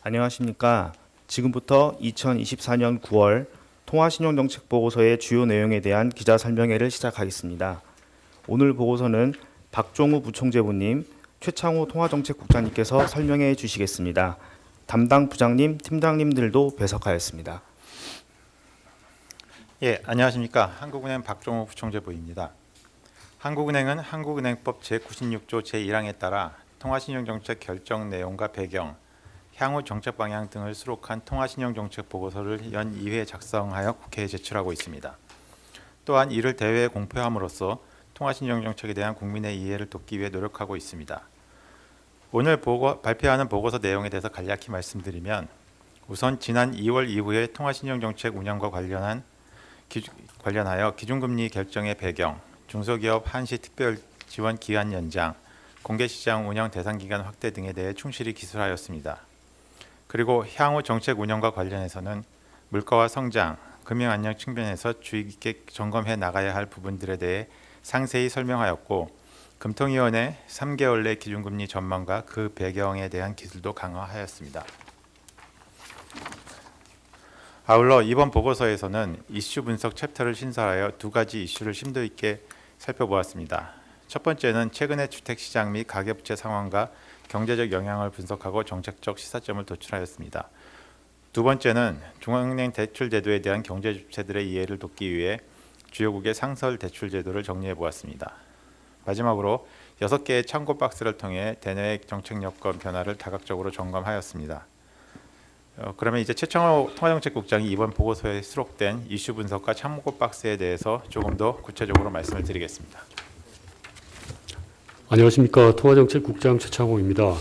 안녕하십니까. 지금부터 2024년 9월 통화신용정책보고서의 주요 내용에 대한 기자 설명회를 시작하겠습니다. 오늘 보고서는 박종우 부총재부님, 최창호 통화정책국장님께서 설명해 주시겠습니다. 담당 부장님, 팀장님들도 배석하였습니다. 안녕하십니까. 한국은행 박종우 부총재부입니다. 한국은행은 한국은행법 제96조 제1항에 따라 통화신용정책 결정 내용과 배경, 향후 정책 방향 등을 수록한 통화신용정책 보고서를 연 2회 작성하여 국회에 제출하고 있습니다. 또한 이를 대외에 공표함으로써 통화신용정책에 대한 국민의 이해를 돕기 위해 노력하고 있습니다. 오늘 발표하는 보고서 내용에 대해서 간략히 말씀드리면, 우선 지난 2월 이후에 통화신용정책 운영과 관련하여 기준금리 결정의 배경, 중소기업 한시 특별 지원 기한 연장, 공개시장 운영 대상 기간 확대 등에 대해 충실히 기술하였습니다. 그리고 향후 정책 운영과 관련해서는 물가와 성장, 금융 안녕 측면에서 주의 깊게 점검해 나가야 할 부분들에 대해 상세히 설명하였고, 금통위원회 3개월 내 기준금리 전망과 그 배경에 대한 기술도 강화하였습니다. 아울러 이번 보고서에서는 이슈 분석 챕터를 신설하여 두 가지 이슈를 심도 있게 살펴보았습니다. 첫 번째는 최근의 주택시장 및 가계부채 상황과 경제적 영향을 분석하고 정책적 시사점을 도출하였습니다. 두 번째는 중앙은행 대출제도에 대한 경제주체들의 이해를 돕기 위해 주요국의 상설 대출제도를 정리해 보았습니다. 마지막으로 6개의 참고 박스를 통해 대내외 정책 여건 변화를 다각적으로 점검하였습니다. 그러면 이제 최창호 통화정책국장이 이번 보고서에 수록된 이슈 분석과 참고 박스에 대해서 조금 더 구체적으로 말씀을 드리겠습니다. 안녕하십니까. 통화정책국장 최창호입니다.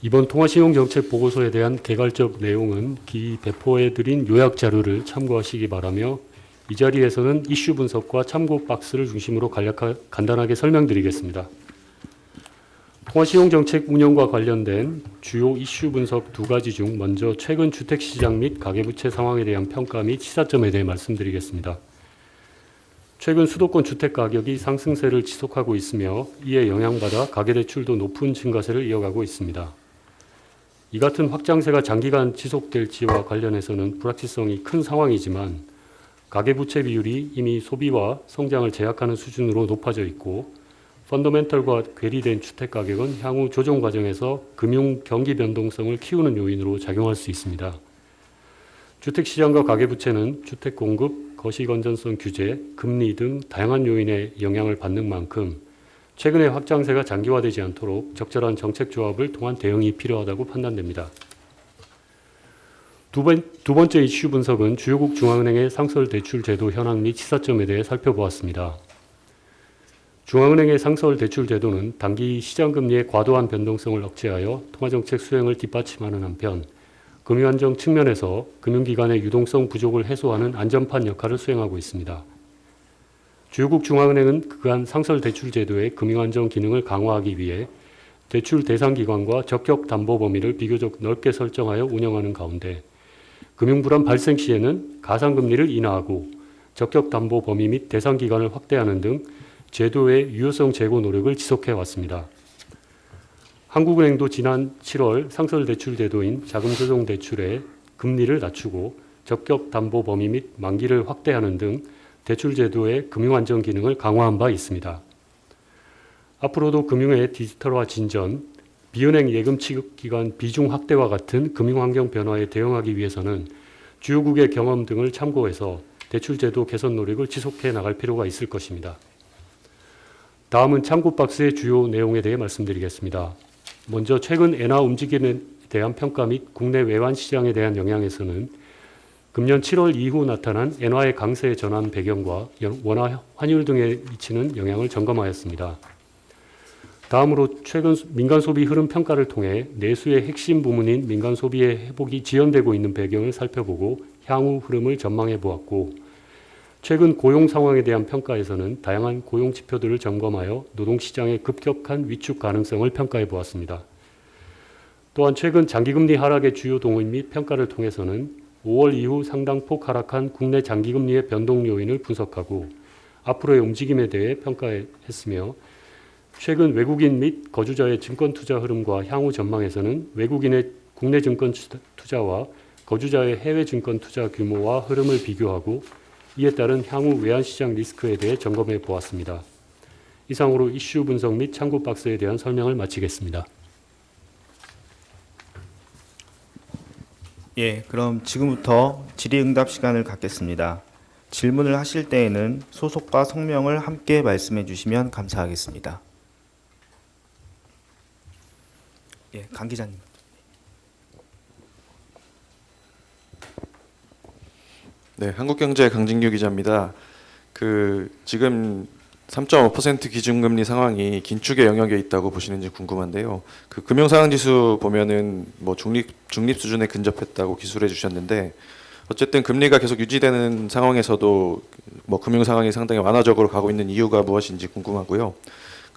이번 통화신용정책 보고서에 대한 개괄적 내용은 배포해드린 요약 자료를 참고하시기 바라며, 이 자리에서는 이슈 분석과 참고 박스를 중심으로 간단하게 설명드리겠습니다. 통화신용정책 운영과 관련된 주요 이슈 분석 두 가지 중 먼저 최근 주택시장 및 가계부채 상황에 대한 평가 및 시사점에 대해 말씀드리겠습니다. 최근 수도권 주택가격이 상승세를 지속하고 있으며 이에 영향받아 가계대출도 높은 증가세를 이어가고 있습니다. 이 같은 확장세가 장기간 지속될지와 관련해서는 불확실성이 큰 상황이지만, 가계부채 비율이 이미 소비와 성장을 제약하는 수준으로 높아져 있고, 펀더멘털과 괴리된 주택가격은 향후 조정 과정에서 금융 경기 변동성을 키우는 요인으로 작용할 수 있습니다. 주택시장과 가계부채는 주택 공급, 거시 건전성 규제, 금리 등 다양한 요인의 영향을 받는 만큼 최근의 확장세가 장기화되지 않도록 적절한 정책 조합을 통한 대응이 필요하다고 판단됩니다. 두 번째 이슈 분석은 주요국 중앙은행의 상설 대출 제도 현황 및 시사점에 대해 살펴보았습니다. 중앙은행의 상설 대출 제도는 단기 시장금리의 과도한 변동성을 억제하여 통화정책 수행을 뒷받침하는 한편, 금융안정 측면에서 금융기관의 유동성 부족을 해소하는 안전판 역할을 수행하고 있습니다. 주요국 중앙은행은 그간 상설 대출 제도의 금융안정 기능을 강화하기 위해 대출 대상 기관과 적격 담보 범위를 비교적 넓게 설정하여 운영하는 가운데, 금융불안 발생 시에는 가상금리를 인하하고 적격 담보 범위 및 대상 기관을 확대하는 등 제도의 유효성 제고 노력을 지속해 왔습니다. 한국은행도 지난 7월 상설 대출 제도인 자금조정 대출의 금리를 낮추고 적격 담보 범위 및 만기를 확대하는 등 대출 제도의 금융안정 기능을 강화한 바 있습니다. 앞으로도 금융의 디지털화 진전, 비은행 예금 취급 기간 비중 확대와 같은 금융환경 변화에 대응하기 위해서는 주요국의 경험 등을 참고해서 대출 제도 개선 노력을 지속해 나갈 필요가 있을 것입니다. 다음은 참고 박스의 주요 내용에 대해 말씀드리겠습니다. 먼저 최근 엔화 움직임에 대한 평가 및 국내 외환 시장에 대한 영향에서는 금년 7월 이후 나타난 엔화의 강세 전환 배경과 원화 환율 등에 미치는 영향을 점검하였습니다. 다음으로 최근 민간 소비 흐름 평가를 통해 내수의 핵심 부문인 민간 소비의 회복이 지연되고 있는 배경을 살펴보고 향후 흐름을 전망해 보았고, 최근 고용 상황에 대한 평가에서는 다양한 고용 지표들을 점검하여 노동시장의 급격한 위축 가능성을 평가해 보았습니다. 또한 최근 장기금리 하락의 주요 동인 및 평가를 통해서는 5월 이후 상당폭 하락한 국내 장기금리의 변동 요인을 분석하고 앞으로의 움직임에 대해 평가했으며, 최근 외국인 및 거주자의 증권 투자 흐름과 향후 전망에서는 외국인의 국내 증권 투자와 거주자의 해외 증권 투자 규모와 흐름을 비교하고 이에 따른 향후 외환시장 리스크에 대해 점검해 보았습니다. 이상으로 이슈 분석 및 참고 박스에 대한 설명을 마치겠습니다. 예, 그럼 지금부터 질의응답 시간을 갖겠습니다. 질문을 하실 때에는 소속과 성명을 함께 말씀해 주시면 감사하겠습니다. 예, 강 기자님. 네, 한국경제 강진규 기자입니다. 지금 3.5% 기준금리 상황이 긴축의 영역에 있다고 보시는지 궁금한데요. 금융상황지수 보면은 뭐 중립 수준에 근접했다고 기술해 주셨는데 어쨌든 금리가 계속 유지되는 상황에서도 뭐 금융 상황이 상당히 완화적으로 가고 있는 이유가 무엇인지 궁금하고요.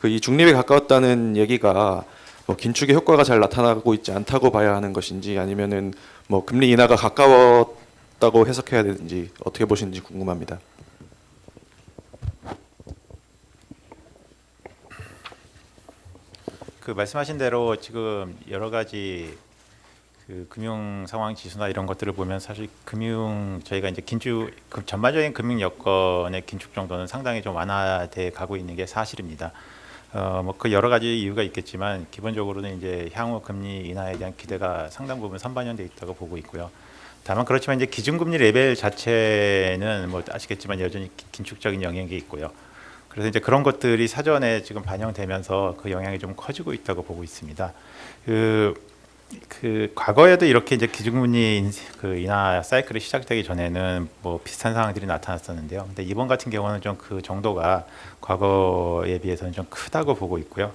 이 중립에 가까웠다는 얘기가 뭐 긴축의 효과가 잘 나타나고 있지 않다고 봐야 하는 것인지 아니면은 뭐 금리 인하가 가까웠다고 해석해야 되는지 어떻게 보시는지 궁금합니다. 말씀하신 대로 지금 여러 가지 금융 상황 지수나 이런 것들을 보면 사실 저희가 이제 전반적인 금융 여건의 긴축 정도는 상당히 좀 완화돼 가고 있는 게 사실입니다. 뭐 여러 가지 이유가 있겠지만 기본적으로는 이제 향후 금리 인하에 대한 기대가 상당 부분 선반영돼 있다고 보고 있고요. 다만 그렇지만 이제 기준금리 레벨 자체는 뭐 아시겠지만 여전히 긴축적인 영향이 있고요. 그래서 이제 그런 것들이 사전에 지금 반영되면서 그 영향이 좀 커지고 있다고 보고 있습니다. 과거에도 이렇게 이제 기준금리 인하 사이클이 시작되기 전에는 뭐 비슷한 상황들이 나타났었는데요. 근데 이번 같은 경우는 좀 그 정도가 과거에 비해서는 좀 크다고 보고 있고요.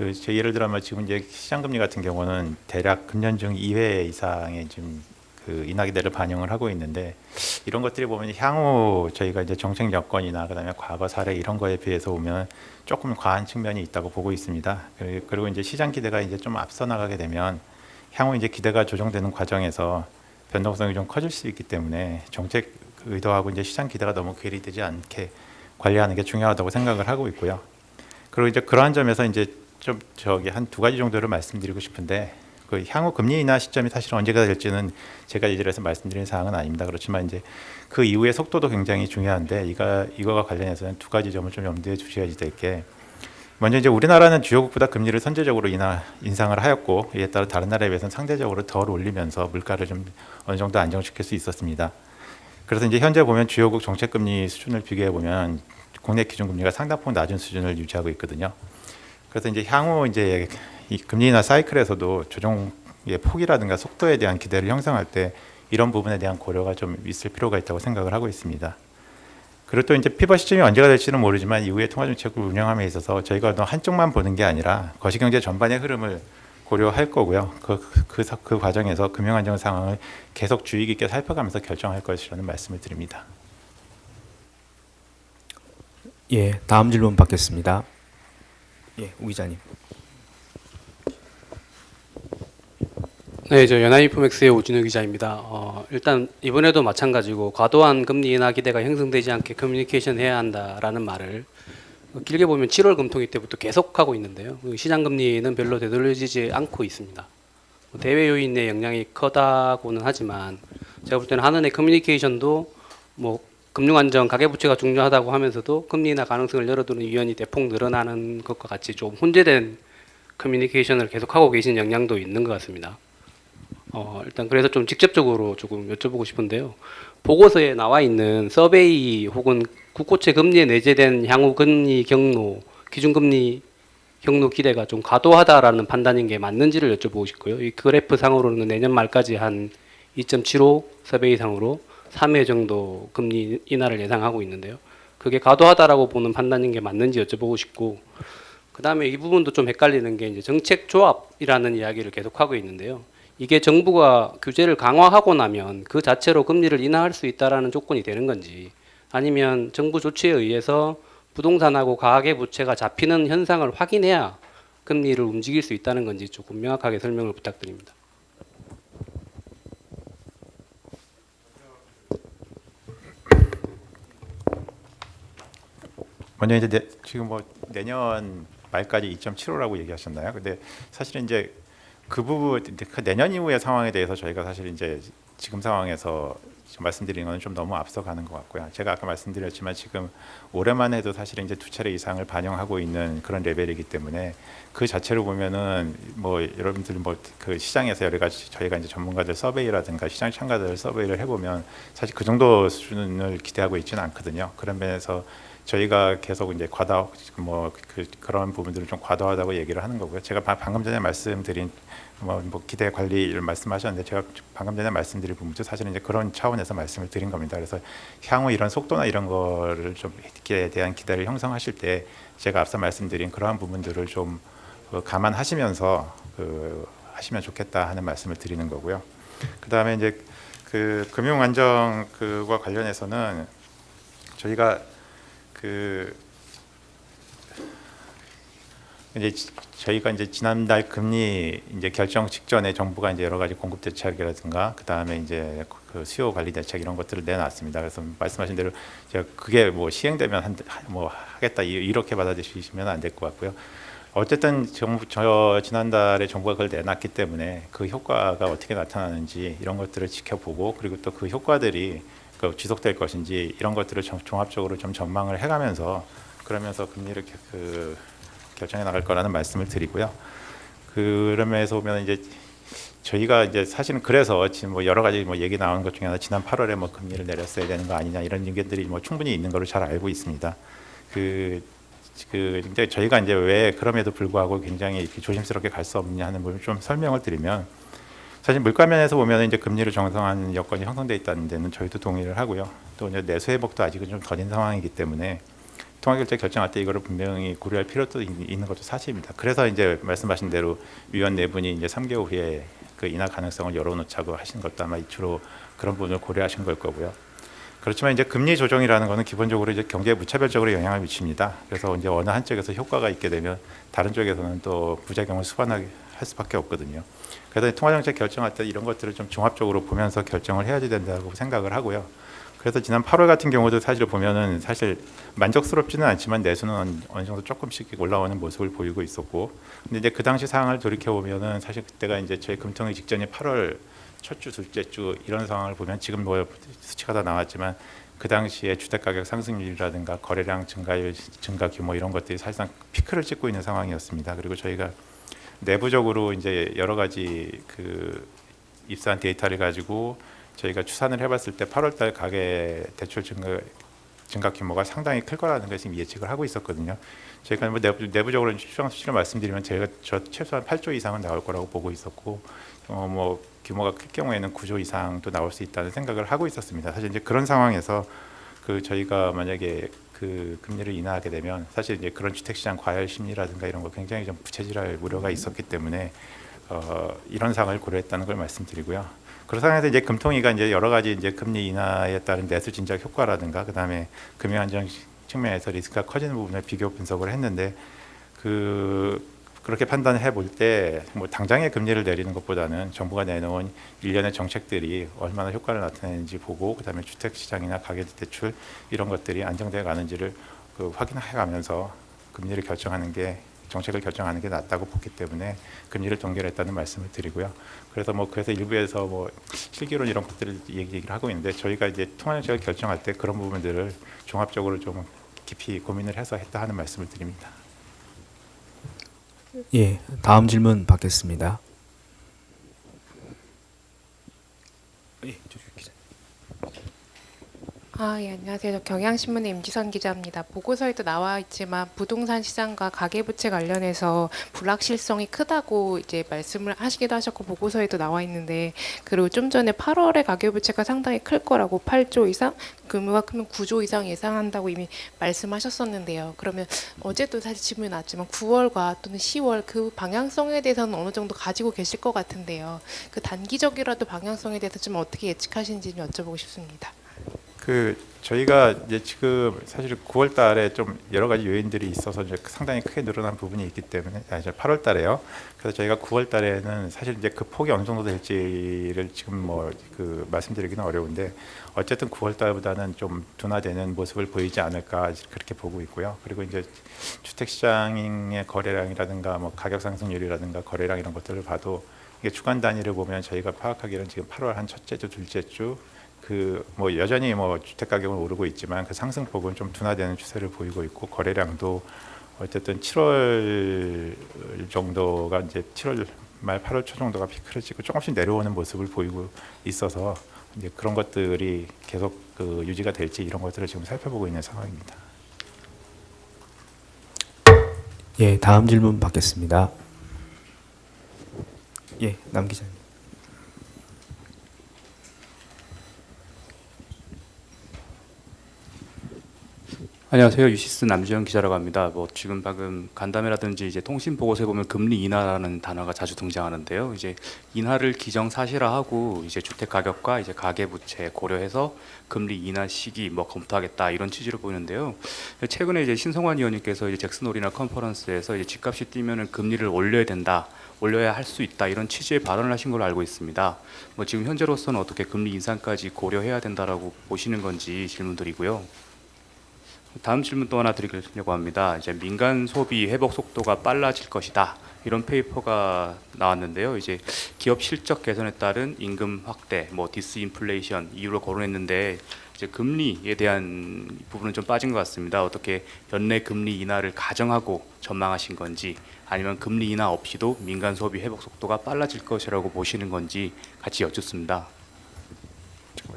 예를 들면 지금 이제 시장금리 같은 경우는 대략 금년중 2회 이상의 지금 인하 기대를 반영을 하고 있는데 이런 것들이 보면 향후 저희가 이제 정책 여건이나 그다음에 과거 사례 이런 거에 비해서 보면 조금 과한 측면이 있다고 보고 있습니다. 그리고 이제 시장 기대가 이제 좀 앞서 나가게 되면 향후 이제 기대가 조정되는 과정에서 변동성이 좀 커질 수 있기 때문에 정책 의도하고 이제 시장 기대가 너무 괴리되지 않게 관리하는 게 중요하다고 생각을 하고 있고요. 그리고 이제 그러한 점에서 이제 좀 한 두 가지 정도를 말씀드리고 싶은데 향후 금리 인하 시점이 사실 언제가 될지는 제가 예전에서 말씀드린 사항은 아닙니다. 그렇지만 이제 그 이후의 속도도 굉장히 중요한데 이거와 관련해서는 두 가지 점을 좀 염두에 두셔야 될 게 먼저 이제 우리나라는 주요국보다 금리를 선제적으로 인상을 하였고 이에 따라 다른 나라에 비해서는 상대적으로 덜 올리면서 물가를 좀 어느 정도 안정시킬 수 있었습니다. 그래서 이제 현재 보면 주요국 정책금리 수준을 비교해 보면 국내 기준금리가 상당폭 낮은 수준을 유지하고 있거든요. 그래서 이제 향후 이제 이 금리 인하 사이클에서도 조정의 폭이라든가 속도에 대한 기대를 형성할 때 이런 부분에 대한 고려가 좀 있을 필요가 있다고 생각을 하고 있습니다. 그리고 또 이제 피벗 시점이 언제가 될지는 모르지만 이후에 통화정책을 운영함에 있어서 저희가 한쪽만 보는 게 아니라 거시경제 전반의 흐름을 고려할 거고요. 그 과정에서 금융안정 상황을 계속 주의 깊게 살펴가면서 결정할 것이라는 말씀을 드립니다. 예, 다음 질문 받겠습니다. 예, 우 기자님. 네, 저 연합인포맥스의 오진우 기자입니다. 일단 이번에도 마찬가지고 과도한 금리 인하 기대가 형성되지 않게 커뮤니케이션 해야 한다라는 말을 길게 보면 7월 금통위 때부터 계속하고 있는데요. 시장 금리는 별로 되돌려지지 않고 있습니다. 대외 요인의 영향이 크다고는 하지만 제가 볼 때는 한은의 커뮤니케이션도 뭐 금융안정, 가계부채가 중요하다고 하면서도 금리 인하 가능성을 열어두는 위원이 대폭 늘어나는 것과 같이 좀 혼재된 커뮤니케이션을 계속하고 계신 영향도 있는 것 같습니다. 일단 그래서 좀 직접적으로 조금 여쭤보고 싶은데요. 보고서에 나와 있는 서베이 혹은 국고채 금리에 내재된 향후 금리 경로, 기준금리 경로 기대가 좀 과도하다라는 판단인 게 맞는지를 여쭤보고 싶고요. 이 그래프 상으로는 내년 말까지 한 2.75 서베이 상으로 3회 정도 금리 인하를 예상하고 있는데요. 그게 과도하다라고 보는 판단인 게 맞는지 여쭤보고 싶고, 그 다음에 이 부분도 좀 헷갈리는 게 이제 정책 조합이라는 이야기를 계속하고 있는데요. 이게 정부가 규제를 강화하고 나면 그 자체로 금리를 인하할 수 있다라는 조건이 되는 건지, 아니면 정부 조치에 의해서 부동산하고 가계부채가 잡히는 현상을 확인해야 금리를 움직일 수 있다는 건지 조금 명확하게 설명을 부탁드립니다. 먼저 이제 지금 뭐 내년 말까지 2.75라고 얘기하셨나요? 근데 사실은 이제 그 부분 그 내년 이후의 상황에 대해서 저희가 사실 이제 지금 상황에서 지금 말씀드리는 건 좀 너무 앞서가는 것 같고요. 제가 아까 말씀드렸지만 지금 올해만 해도 사실 이제 2차례 이상을 반영하고 있는 그런 레벨이기 때문에 그 자체로 보면은 뭐 여러분들 뭐 그 시장에서 여러 가지 저희가 이제 전문가들 서베이라든가 시장 참가자들 서베이를 해보면 사실 그 정도 수준을 기대하고 있지는 않거든요. 그런 면에서 저희가 계속 이제 그런 부분들을 좀 과도하다고 얘기를 하는 거고요. 제가 방금 전에 말씀드린 뭐 기대 관리를 말씀하셨는데 제가 방금 전에 말씀드린 부분도 사실은 이제 그런 차원에서 말씀을 드린 겁니다. 그래서 향후 이런 속도나 이런 거를 좀 에 대한 기대를 형성하실 때 제가 앞서 말씀드린 그러한 부분들을 좀 감안하시면서 하시면 좋겠다 하는 말씀을 드리는 거고요. 그 다음에 이제 그 금융 안정 그와 관련해서는 저희가 저희가 이제 지난달 금리 이제 결정 직전에 정부가 이제 여러 가지 공급 대책이라든가 그 다음에 이제 그 수요 관리 대책 이런 것들을 내놨습니다. 그래서 말씀하신 대로 제가 그게 뭐 시행되면 뭐 하겠다 이렇게 받아들이시면 안 될 것 같고요. 어쨌든 지난달에 정부가 그걸 내놨기 때문에 그 효과가 어떻게 나타나는지 이런 것들을 지켜보고 그리고 또 그 효과들이 지속될 것인지 이런 것들을 종합적으로 좀 전망을 해가면서 그러면서 금리를 결정해 나갈 거라는 말씀을 드리고요. 그런 면에서 보면 이제 저희가 이제 사실은 그래서 지금 뭐 여러 가지 뭐 얘기 나오는 것 중에 하나 지난 8월에 뭐 금리를 내렸어야 되는 거 아니냐 이런 의견들이 뭐 충분히 있는 거를 잘 알고 있습니다. 근데 저희가 이제 왜 그럼에도 불구하고 굉장히 이렇게 조심스럽게 갈 수 없느냐 하는 부분을 좀 설명을 드리면 사실 물가 면에서 보면 이제 금리를 정상화하는 여건이 형성돼 있다는 데는 저희도 동의를 하고요. 또 이제 내수 회복도 아직은 좀 더딘 상황이기 때문에 통화결제 결정할 때 이거를 분명히 고려할 필요도 있는 것도 사실입니다. 그래서 이제 말씀하신 대로 위원 네 분이 이제 3개월 후에 그 인하 가능성을 열어놓자고 하신 것도 아마 주로 그런 부분을 고려하신 걸 거고요. 그렇지만 이제 금리 조정이라는 것은 기본적으로 이제 경제에 무차별적으로 영향을 미칩니다. 그래서 이제 어느 한쪽에서 효과가 있게 되면 다른 쪽에서는 또 부작용을 수반하게 할 수밖에 없거든요. 그래서 통화정책 결정할 때 이런 것들을 좀 종합적으로 보면서 결정을 해야지 된다고 생각을 하고요. 그래서 지난 8월 같은 경우도 사실 보면은 사실 만족스럽지는 않지만 내수는 어느 정도 조금씩 올라오는 모습을 보이고 있었고, 근데 이제 그 당시 상황을 돌이켜 보면은 사실 그때가 이제 저희 금통위 직전에 8월 첫 주, 둘째 주 이런 상황을 보면 지금 뭐 수치가 다 나왔지만 그 당시에 주택가격 상승률이라든가 거래량 증가율, 증가 규모 이런 것들이 사실상 피크를 찍고 있는 상황이었습니다. 그리고 저희가 내부적으로 이제 여러 가지 그 입수한 데이터를 가지고 저희가 추산을 해봤을 때 8월달 가계 대출 증가 규모가 상당히 클 거라는 것을 예측을 하고 있었거든요. 저희가 뭐 내부적으로 추정 수치를 말씀드리면 저희가 최소한 8조 이상은 나올 거라고 보고 있었고, 뭐 규모가 클 경우에는 9조 이상도 나올 수 있다는 생각을 하고 있었습니다. 사실 이제 그런 상황에서 저희가 만약에 그 금리를 인하하게 되면 사실 이제 그런 주택시장 과열 심리라든가 이런 거 굉장히 좀 부채질할 우려가 있었기 때문에 이런 상황을 고려했다는 걸 말씀드리고요. 그런 상황에서 이제 금통위가 이제 여러 가지 이제 금리 인하에 따른 내수 진작 효과라든가 그다음에 금융 안정 측면에서 리스크가 커지는 부분을 비교 분석을 했는데 그렇게 판단을 해볼 때 뭐 당장의 금리를 내리는 것보다는 정부가 내놓은 일련의 정책들이 얼마나 효과를 나타내는지 보고 그다음에 주택 시장이나 가계대출 이런 것들이 안정되어 가는지를 확인해가면서 금리를 결정하는 게 정책을 결정하는 게 낫다고 보기 때문에 금리를 동결했다는 말씀을 드리고요. 그래서 일부에서 뭐 실기론 이런 것들을 얘기를 하고 있는데 저희가 이제 통화정책을 결정할 때 그런 부분들을 종합적으로 좀 깊이 고민을 해서 했다 하는 말씀을 드립니다. 예, 다음 질문 받겠습니다. 예, 안녕하세요. 저 경향신문의 임지선 기자입니다. 보고서에도 나와 있지만 부동산 시장과 가계부채 관련해서 불확실성이 크다고 이제 말씀을 하시기도 하셨고 보고서에도 나와 있는데, 그리고 좀 전에 8월에 가계부채가 상당히 클 거라고 8조 이상, 규모가 크면 9조 이상 예상한다고 이미 말씀하셨었는데요. 그러면 어제도 사실 질문이 나왔지만 9월과 또는 10월 그 방향성에 대해서는 어느 정도 가지고 계실 것 같은데요. 그 단기적이라도 방향성에 대해서 좀 어떻게 예측하시는지 좀 여쭤보고 싶습니다. 저희가 이제 지금 사실 9월 달에 좀 여러 가지 요인들이 있어서 이제 상당히 크게 늘어난 부분이 있기 때문에 이제 8월 달에요. 그래서 저희가 9월 달에는 사실 이제 그 폭이 어느 정도 될지를 지금 뭐 말씀드리기는 어려운데 어쨌든 9월 달보다는 좀 둔화되는 모습을 보이지 않을까 그렇게 보고 있고요. 그리고 이제 주택 시장의 거래량이라든가 뭐 가격 상승률이라든가 거래량 이런 것들을 봐도 이게 주간 단위를 보면 저희가 파악하기로는 지금 8월 한 첫째 주, 둘째 주 그 뭐 여전히 뭐 주택 가격은 오르고 있지만 그 상승폭은 좀 둔화되는 추세를 보이고 있고 거래량도 어쨌든 7월 정도가 이제 7월 말 8월 초 정도가 피크를 찍고 조금씩 내려오는 모습을 보이고 있어서 이제 그런 것들이 계속 그 유지가 될지 이런 것들을 지금 살펴보고 있는 상황입니다. 예, 다음 질문 받겠습니다. 예, 남 기자님. 안녕하세요. 유시스 남주현 기자라고 합니다. 뭐 지금 방금 간담회라든지 이제 통신 보고서에 보면 금리 인하라는 단어가 자주 등장하는데요. 이제 인하를 기정사실화하고 이제 주택 가격과 이제 가계 부채 고려해서 금리 인하 시기 뭐 검토하겠다 이런 취지로 보이는데요. 최근에 이제 신성환 의원님께서 이제 잭슨홀이나 컨퍼런스에서 이제 집값이 뛰면은 금리를 올려야 된다. 올려야 할 수 있다 이런 취지의 발언을 하신 걸로 알고 있습니다. 뭐 지금 현재로서는 어떻게 금리 인상까지 고려해야 된다라고 보시는 건지 질문드리고요. 다음 질문 또 하나 드리려고 합니다. 이제 민간 소비 회복 속도가 빨라질 것이다. 이런 페이퍼가 나왔는데요. 이제 기업 실적 개선에 따른 임금 확대, 뭐 디스인플레이션 이유로 거론했는데 이제 금리에 대한 부분은 좀 빠진 것 같습니다. 어떻게 연내 금리 인하를 가정하고 전망하신 건지 아니면 금리 인하 없이도 민간 소비 회복 속도가 빨라질 것이라고 보시는 건지 같이 여쭙습니다.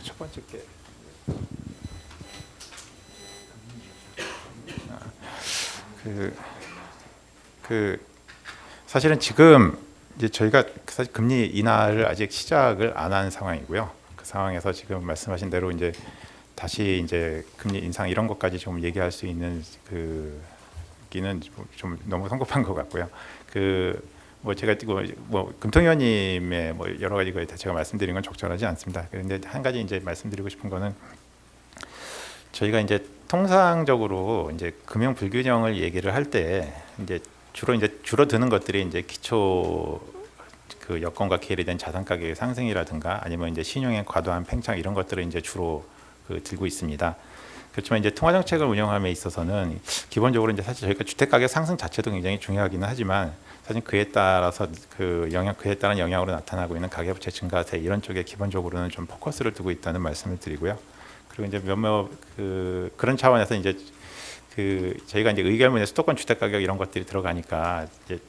첫 번째 게 사실은 지금 이제 저희가 사실 금리 인하를 아직 시작을 안 한 상황이고요. 그 상황에서 지금 말씀하신 대로 이제 다시 이제 금리 인상 이런 것까지 좀 얘기할 수 있는 기는 좀 너무 성급한 것 같고요. 뭐 제가 뭐 금통위원님의 뭐 여러 가지 거에 제가 말씀드린 건 적절하지 않습니다. 그런데 한 가지 이제 말씀드리고 싶은 거는 저희가 이제 통상적으로 이제 금융 불균형을 얘기를 할 때 이제 주로 줄어드는 것들이 이제 기초 그 여건과 계열이 자산 가격의 상승이라든가 아니면 이제 신용의 과도한 팽창 이런 것들을 이제 주로 들고 있습니다. 그렇지만 이제 통화 정책을 운영함에 있어서는 기본적으로 이제 사실 저희가 주택 가격 상승 자체도 굉장히 중요하기는 하지만 사실 그에 따라서 그에 따른 영향으로 나타나고 있는 가계부채 증가세 이런 쪽에 기본적으로는 좀 포커스를 두고 있다는 말씀을 드리고요. 그리고 이제 몇몇 그런 차원에서 이제 저희가 이제 의결문에 수도권 주택 가격 이런 것들이 들어가니까 이제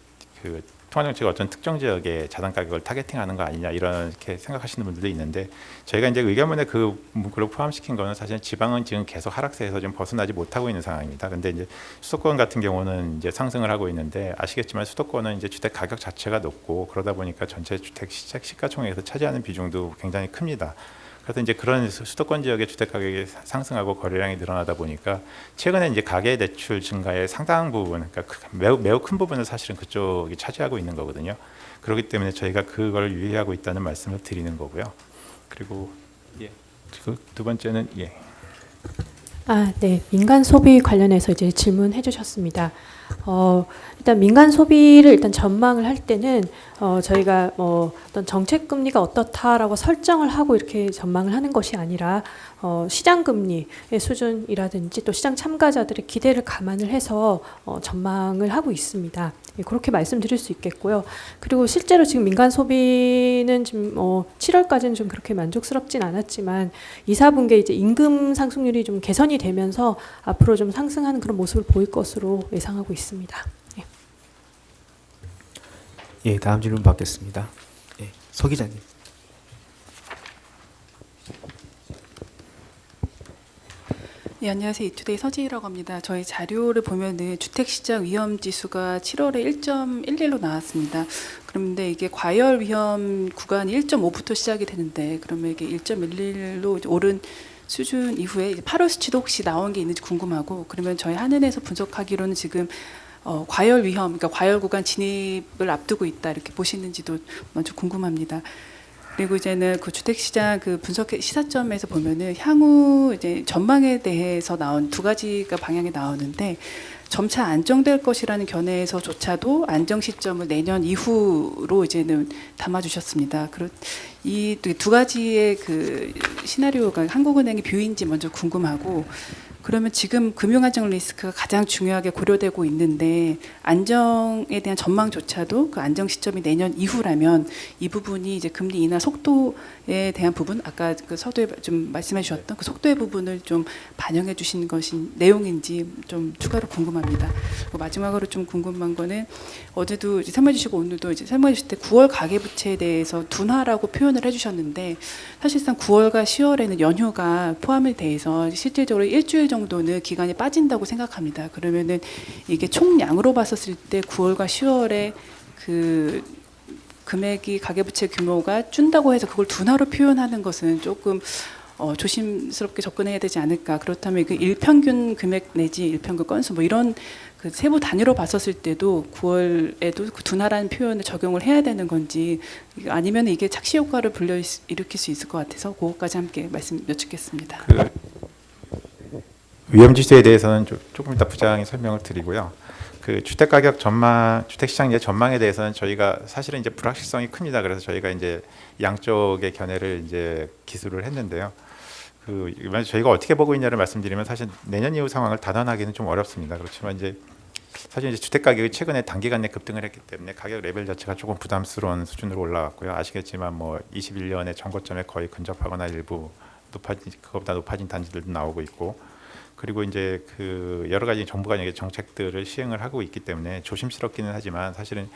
통화 정책이 어떤 특정 지역의 자산 가격을 타겟팅하는 거 아니냐 이렇게 생각하시는 분들도 있는데 저희가 이제 의결문에 그 문구를 포함시킨 거는 사실 지방은 지금 계속 하락세에서 좀 벗어나지 못하고 있는 상황입니다. 근데 이제 수도권 같은 경우는 이제 상승을 하고 있는데 아시겠지만 수도권은 이제 주택 가격 자체가 높고 그러다 보니까 전체 주택 시가총액에서 차지하는 비중도 굉장히 큽니다. 그래서 이제 그런 수도권 지역의 주택 가격이 상승하고 거래량이 늘어나다 보니까 최근에 이제 가계 대출 증가의 상당 부분, 그러니까 매우 큰 부분을 사실은 그쪽이 차지하고 있는 거거든요. 그렇기 때문에 저희가 그걸 유의하고 있다는 말씀을 드리는 거고요. 그리고 두 번째는 네. 민간 소비 관련해서 이제 질문해 주셨습니다. 일단 민간 소비를 일단 전망을 할 때는 저희가 뭐 어떤 정책 금리가 어떻다라고 설정을 하고 이렇게 전망을 하는 것이 아니라 시장 금리의 수준이라든지 또 시장 참가자들의 기대를 감안을 해서 전망을 하고 있습니다. 그렇게 말씀드릴 수 있겠고요. 그리고 실제로 지금 민간 소비는 지금 7월까지는 좀 그렇게 만족스럽진 않았지만 2, 4분기에 이제 임금 상승률이 좀 개선이 되면서 앞으로 좀 상승하는 그런 모습을 보일 것으로 예상하고 있습니다. 예, 다음 질문 받겠습니다. 예, 서 기자님. 예, 안녕하세요. 이투데이 서지희라고 합니다. 저희 자료를 보면은 주택시장 위험 지수가 7월에 1.11로 나왔습니다. 그런데 이게 과열 위험 구간이 1.5부터 시작이 되는데 그러면 이게 1.11로 오른 수준 이후에 이제 8월 수치도 혹시 나온 게 있는지 궁금하고 그러면 저희 한은에서 분석하기로는 지금 과열 위험, 그러니까 과열 구간 진입을 앞두고 있다 이렇게 보시는지도 먼저 궁금합니다. 그리고 이제는 그 주택시장 그 분석 시사점에서 보면은 향후 이제 전망에 대해서 나온 두 가지가 방향이 나오는데 점차 안정될 것이라는 견해에서조차도 안정 시점을 내년 이후로 이제는 담아주셨습니다. 이 두 가지의 그 시나리오가 한국은행의 뷰인지 먼저 궁금하고 그러면 지금 금융안정 리스크가 가장 중요하게 고려되고 있는데 안정에 대한 전망조차도 그 안정 시점이 내년 이후라면 이 부분이 이제 금리 인하 속도에 대한 부분 아까 그 서두에 좀 말씀해 주셨던 그 속도의 부분을 좀 반영해 주신 것인 내용인지 좀 추가로 궁금합니다. 그리고 마지막으로 좀 궁금한 거는 어제도 이제 설명해 주시고 오늘도 이제 설명해 주실 때 9월 가계부채에 대해서 둔화라고 표현을 해주셨는데 사실상 9월과 10월에는 연휴가 포함이 돼서 실질적으로 일주일 정도는 기간이 빠진다고 생각합니다. 그러면은 이게 총량으로 봤었을 때 9월과 10월에 그 금액이 가계부채 규모가 준다고 해서 그걸 둔화로 표현하는 것은 조금 조심스럽게 접근해야 되지 않을까. 그렇다면 그 일평균 금액 내지 일평균 건수 뭐 이런 그 세부 단위로 봤었을 때도 9월에도 그 둔화라는 표현을 적용을 해야 되는 건지 아니면 이게 착시 효과를 불러일으킬 수 있을 것 같아서 그것까지 함께 말씀 여쭙겠습니다. 그 위험지수에 대해서는 조금 이따 부장이 설명을 드리고요. 그 주택가격 전망, 주택시장 전망에 대해서는 저희가 사실은 이제 불확실성이 큽니다. 그래서 저희가 이제 양쪽의 견해를 이제 기술을 했는데요. 그 저희가 어떻게 보고 있냐를 말씀드리면 사실 내년 이후 상황을 단언하기는 좀 어렵습니다. 그렇지만 이제 사실 이제 주택 가격이 최근에 단기간 내 급등을 했기 때문에 가격 레벨 자체가 조금 부담스러운 수준으로 올라갔고요. 아시겠지만 뭐 21년에 전고점에 거의 근접하거나 일부 그것보다 높아진 단지들도 나오고 있고. 그리고 이제 그 여러 가지 정부가 이제 정책들을 시행을 하고 있기 때문에 조심스럽기는 하지만 사실은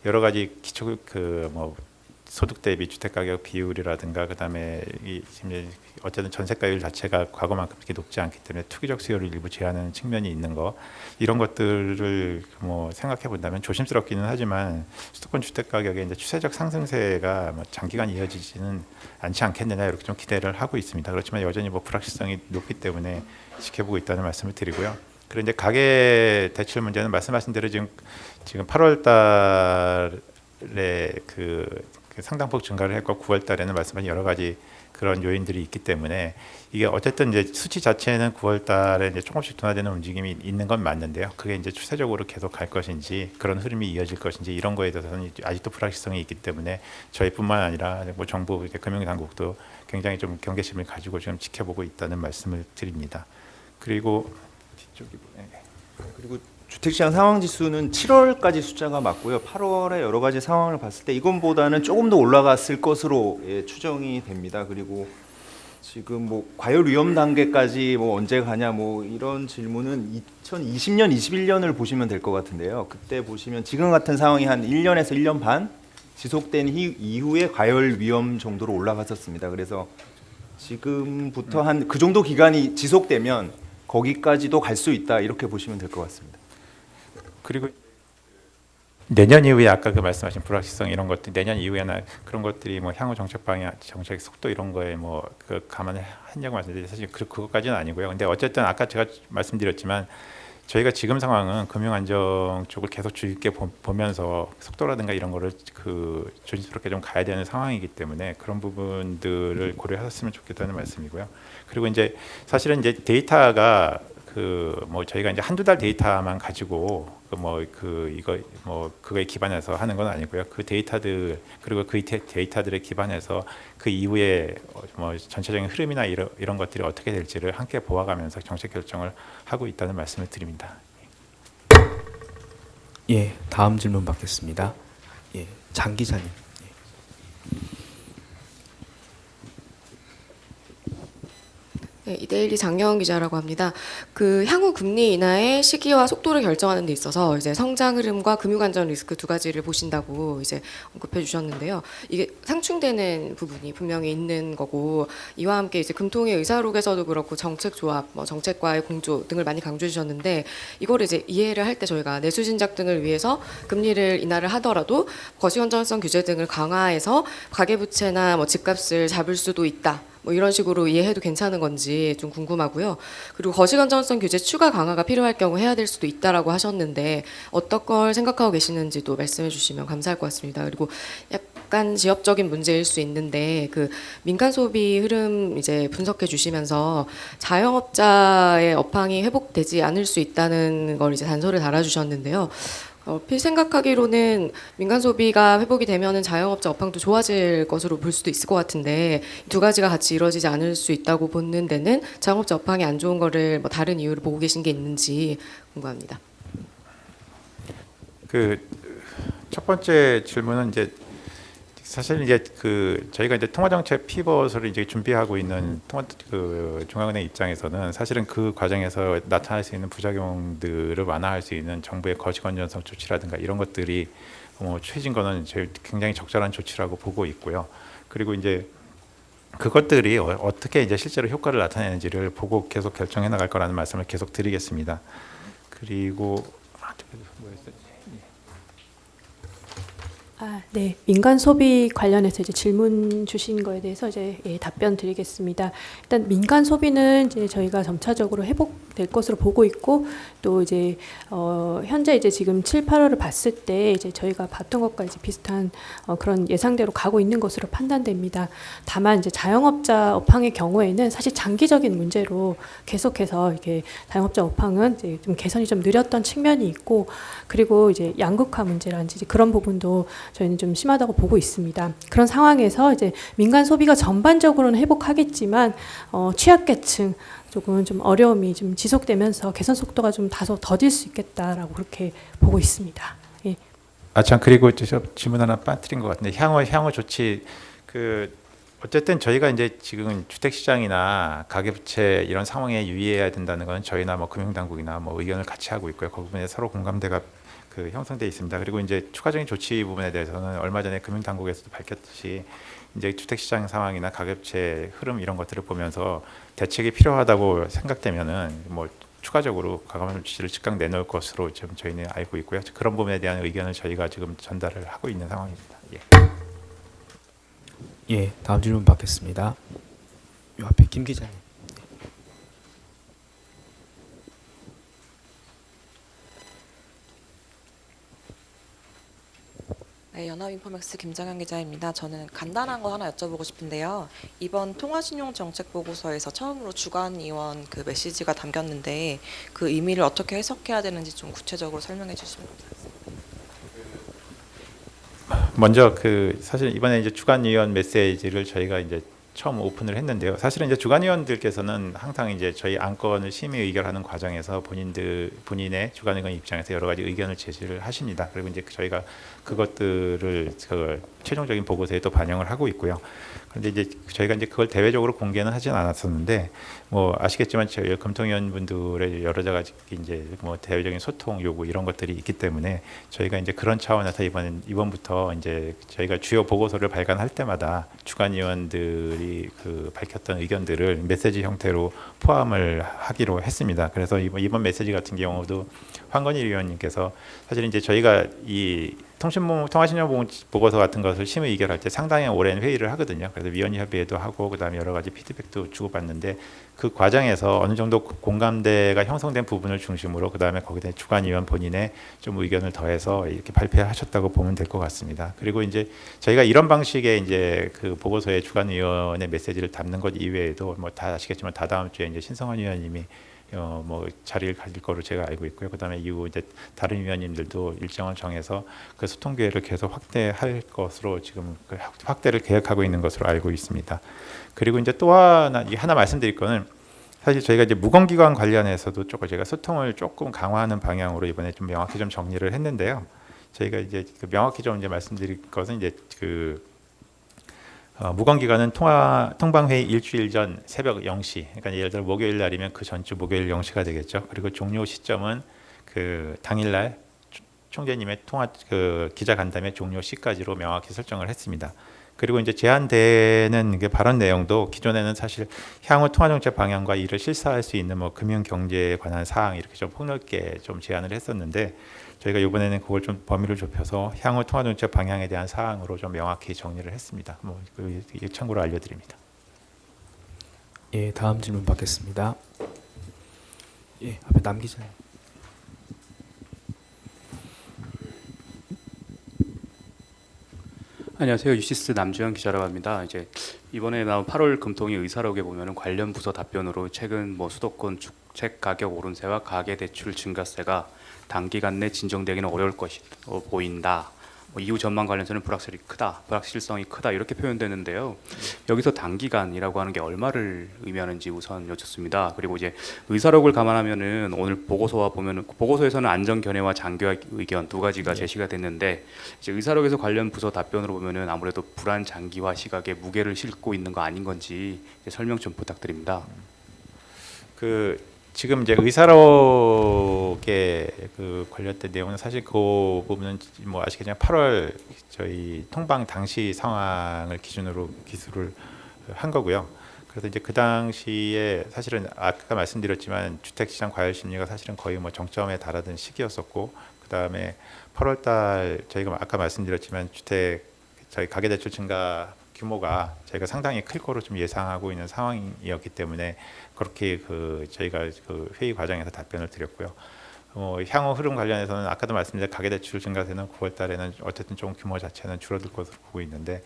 여러 가지 기초 그 뭐 소득 대비 주택 가격 비율이라든가 그다음에 이 지금 어쨌든 전세가율 자체가 과거만큼 그렇게 높지 않기 때문에 투기적 수요를 일부 제한하는 측면이 있는 거 이런 것들을 뭐 생각해 본다면 조심스럽기는 하지만 수도권 주택 가격의 이제 추세적 상승세가 뭐 장기간 이어지지는 않지 않겠느냐 이렇게 좀 기대를 하고 있습니다. 그렇지만 여전히 뭐 불확실성이 높기 때문에 지켜보고 있다는 말씀을 드리고요. 그리고 이제 가계 대출 문제는 말씀하신 대로 지금 8월 달에 그 상당폭 증가를 했고 9월 달에는 말씀하신 여러 가지 그런 요인들이 있기 때문에 이게 어쨌든 이제 수치 자체는 9월 달에 이제 조금씩 둔화되는 움직임이 있는 건 맞는데요. 그게 이제 추세적으로 계속 갈 것인지 그런 흐름이 이어질 것인지 이런 거에 대해서는 아직도 불확실성이 있기 때문에 저희뿐만 아니라 뭐 정부 금융당국도 굉장히 좀 경계심을 가지고 지금 지켜보고 있다는 말씀을 드립니다. 그리고 그리고 주택시장 상황지수는 7월까지 숫자가 맞고요. 8월에 여러 가지 상황을 봤을 때 이건보다는 조금 더 올라갔을 것으로 추정이 됩니다. 그리고 지금 뭐 과열 위험 단계까지 뭐 언제 가냐 뭐 이런 질문은 2020년, 21년을 보시면 될 것 같은데요. 그때 보시면 지금 같은 상황이 한 1년에서 1년 반 지속된 이후에 과열 위험 정도로 올라갔었습니다. 그래서 지금부터 한 그 정도 기간이 지속되면 거기까지도 갈 수 있다 이렇게 보시면 될 것 같습니다. 그리고 내년 이후에 아까 그 말씀하신 불확실성 이런 것들 내년 이후에나 그런 것들이 뭐 향후 정책 방향, 정책 속도 이런 거에 뭐 그 감안을 했냐고 말씀드렸는데 사실 그것까지는 아니고요. 근데 어쨌든 아까 제가 말씀드렸지만 저희가 지금 상황은 금융 안정 쪽을 계속 주의 깊게 보면서 속도라든가 이런 거를 그 조심스럽게 좀 가야 되는 상황이기 때문에 그런 부분들을 고려하셨으면 좋겠다는 말씀이고요. 그리고 이제 사실은 이제 데이터가 그 뭐 저희가 이제 한두 달 데이터만 가지고 그거에 기반해서 하는 건 아니고요. 그 데이터들 그리고 그 데이터들에 기반해서 그 이후에 뭐 전체적인 흐름이나 이런 것들이 어떻게 될지를 함께 보아가면서 정책 결정을 하고 있다는 말씀을 드립니다. 예, 다음 질문 받겠습니다. 예, 장 기자님. 네, 이데일리 장여은 기자라고 합니다. 그 향후 금리 인하의 시기와 속도를 결정하는 데 있어서 이제 성장 흐름과 금융 안전 리스크 두 가지를 보신다고 이제 언급해 주셨는데요. 이게 상충되는 부분이 분명히 있는 거고 이와 함께 이제 금통위 의사록에서도 그렇고 정책 조합, 뭐 정책과의 공조 등을 많이 강조해 주셨는데 이거를 이제 이해를 할 때 저희가 내수 진작 등을 위해서 금리를 인하를 하더라도 거시건전성 규제 등을 강화해서 가계부채나 뭐 집값을 잡을 수도 있다. 뭐 이런 식으로 이해해도 괜찮은 건지 좀 궁금하고요. 그리고 거시건전성 규제 추가 강화가 필요할 경우 해야 될 수도 있다라고 하셨는데 어떤 걸 생각하고 계시는지도 말씀해 주시면 감사할 것 같습니다. 그리고 약간 지역적인 문제일 수 있는데 그 민간 소비 흐름 이제 분석해 주시면서 자영업자의 업황이 회복되지 않을 수 있다는 걸 이제 단서를 달아주셨는데요. 필 생각하기로는 민간 소비가 회복이 되면은 자영업자 업황도 좋아질 것으로 볼 수도 있을 것 같은데 이 두 가지가 같이 이루어지지 않을 수 있다고 보는 데는 자영업자 업황이 안 좋은 거를 뭐 다른 이유를 보고 계신 게 있는지 궁금합니다. 그 첫 번째 질문은 이제 사실 이제 저희가 이제 통화정책 피벗을 이제 준비하고 있는 중앙은행 입장에서는 사실은 그 과정에서 나타날 수 있는 부작용들을 완화할 수 있는 정부의 거시건전성 조치라든가 이런 것들이 취해진 거는 저희 굉장히 적절한 조치라고 보고 있고요. 그리고 이제 그것들이 어떻게 이제 실제로 효과를 나타내는지를 보고 계속 결정해 나갈 거라는 말씀을 계속 드리겠습니다. 그리고 네. 민간 소비 관련해서 이제 질문 주신 거에 대해서 이제 답변 드리겠습니다. 일단 민간 소비는 이제 저희가 점차적으로 회복될 것으로 보고 있고 또 이제 현재 이제 지금 7, 8월을 봤을 때 이제 저희가 봤던 것과 이제 비슷한 그런 예상대로 가고 있는 것으로 판단됩니다. 다만 이제 자영업자 업황의 경우에는 사실 장기적인 문제로 계속해서 이게 자영업자 업황은 이제 좀 개선이 좀 느렸던 측면이 있고 그리고 이제 양극화 문제라든지 이제 그런 부분도 저희는 좀 심하다고 보고 있습니다. 그런 상황에서 이제 민간 소비가 전반적으로는 회복하겠지만 취약계층 조금 좀 어려움이 좀 지속되면서 개선 속도가 좀 다소 더딜 수 있겠다라고 그렇게 보고 있습니다. 예. 참 그리고 질문 하나 빠뜨린 것 같은데 향후 조치 어쨌든 저희가 이제 지금 주택 시장이나 가계부채 이런 상황에 유의해야 된다는 건 저희나 뭐 금융당국이나 뭐 의견을 같이 하고 있고요. 그 부분에 서로 공감대가 형성돼 있습니다. 그리고 이제 추가적인 조치 부분에 대해서는 얼마 전에 금융당국에서도 밝혔듯이 이제 주택시장 상황이나 가계부채 흐름 이런 것들을 보면서 대책이 필요하다고 생각되면은 뭐 추가적으로 과감한 조치를 즉각 내놓을 것으로 지금 저희는 알고 있고요. 그런 부분에 대한 의견을 저희가 지금 전달을 하고 있는 상황입니다. 예, 다음 질문 받겠습니다. 요 앞에 김 기자님. 네, 연합인포맥스 김정현 기자입니다. 저는 간단한 거 하나 여쭤보고 싶은데요. 이번 통화신용정책보고서에서 처음으로 주간위원 그 메시지가 담겼는데 그 의미를 어떻게 해석해야 되는지 좀 구체적으로 설명해 주시면 감사하겠습니다. 먼저 사실 이번에 이제 주간위원 메시지를 저희가 이제 처음 오픈을 했는데요. 사실은 이제 주간위원들께서는 항상 이제 저희 안건을 심의 의결하는 과정에서 본인의 주간위원 입장에서 여러 가지 의견을 제시를 하십니다. 그리고 이제 저희가 그것들을 최종적인 보고서에 또 반영을 하고 있고요. 그런데 이제 저희가 이제 그걸 대외적으로 공개는 하진 않았었는데 뭐 아시겠지만 저희 검토위원분들의 여러 가지 이제 뭐 대외적인 소통 요구 이런 것들이 있기 때문에 저희가 이제 그런 차원에서 이번부터 이제 저희가 주요 보고서를 발간할 때마다 주간위원들이 밝혔던 의견들을 메시지 형태로 포함을 하기로 했습니다. 그래서 이번 메시지 같은 경우도 황건일 위원님께서 사실 이제 저희가 이 통화신용 보고서 같은 것을 심의 의결할 때 상당히 오랜 회의를 하거든요. 그래서 위원 협의회도 하고 그다음에 여러 가지 피드백도 주고받는데 그 과정에서 어느 정도 공감대가 형성된 부분을 중심으로 그다음에 거기에 주간위원 본인의 좀 의견을 더해서 이렇게 발표하셨다고 보면 될 것 같습니다. 그리고 이제 저희가 이런 방식의 이제 그 보고서에 주간위원의 메시지를 담는 것 이외에도 뭐 다 아시겠지만 다다음 주에 이제 신성환 위원님이 뭐 자리를 가질 거로 제가 알고 있고요. 그다음에 이후 이제 다른 위원님들도 일정을 정해서 그 소통 기회를 계속 확대할 것으로 지금 확대를 계획하고 있는 것으로 알고 있습니다. 그리고 이제 또 하나 말씀드릴 거는 사실 저희가 이제 무공기관 관련해서도 조금 제가 소통을 조금 강화하는 방향으로 이번에 좀 명확히 좀 정리를 했는데요. 저희가 이제 명확히 좀 이제 말씀드릴 것은 이제 무관기관은 통방회의 일주일 전 새벽 0시, 그러니까 예를 들어 목요일 날이면 그 전주 목요일 0시가 되겠죠. 그리고 종료 시점은 그 당일날 총재님의 기자간담회 종료 시까지로 명확히 설정을 했습니다. 그리고 이제 제한되는 발언 내용도 기존에는 사실 향후 통화정책 방향과 이를 실사할 수 있는 뭐 금융 경제에 관한 사항 이렇게 좀 폭넓게 좀 제안을 했었는데 저희가 이번에는 그걸 좀 범위를 좁혀서 향후 통화정책 방향에 대한 사항으로 좀 명확히 정리를 했습니다. 뭐 참고로 알려드립니다. 예, 다음 질문 받겠습니다. 예, 앞에 남 기자님. 안녕하세요. 유시스 남주현 기자라고 합니다. 이제 이번에 나온 8월 금통위 의사록에 보면은 관련 부서 답변으로 최근 뭐 수도권 주택 가격 오름세와 가계 대출 증가세가 단기간 내 진정되기는 어려울 것이 보인다. 이후 전망 관련해서는 불확실성이 크다 이렇게 표현되는데요. 여기서 단기간이라고 하는 게 얼마를 의미하는지 우선 여쭙습니다. 그리고 이제 의사록을 감안하면은 오늘 보고서와 보면은 보고서에서는 안전 견해와 장기화 의견 두 가지가 제시가 됐는데 이제 의사록에서 관련 부서 답변으로 보면은 아무래도 불안 장기화 시각에 무게를 싣고 있는 거 아닌 건지 설명 좀 부탁드립니다. 지금 이제 의사록에 그 관련된 내용은 사실 그 부분은 뭐 아시겠지만 8월 저희 통방 당시 상황을 기준으로 기술을 한 거고요. 그래서 이제 그 당시에 사실은 아까 말씀드렸지만 주택시장 과열 심리가 사실은 거의 뭐 정점에 달하던 시기였었고, 그 다음에 8월달 저희가 아까 말씀드렸지만 저희 가계대출 증가 규모가 저희가 상당히 클 거로 좀 예상하고 있는 상황이었기 때문에 그렇게 저희가 회의 과정에서 답변을 드렸고요. 향후 흐름 관련해서는 아까도 말씀드린 가계대출 증가세는 9월달에는 어쨌든 좀 규모 자체는 줄어들 것으로 보고 있는데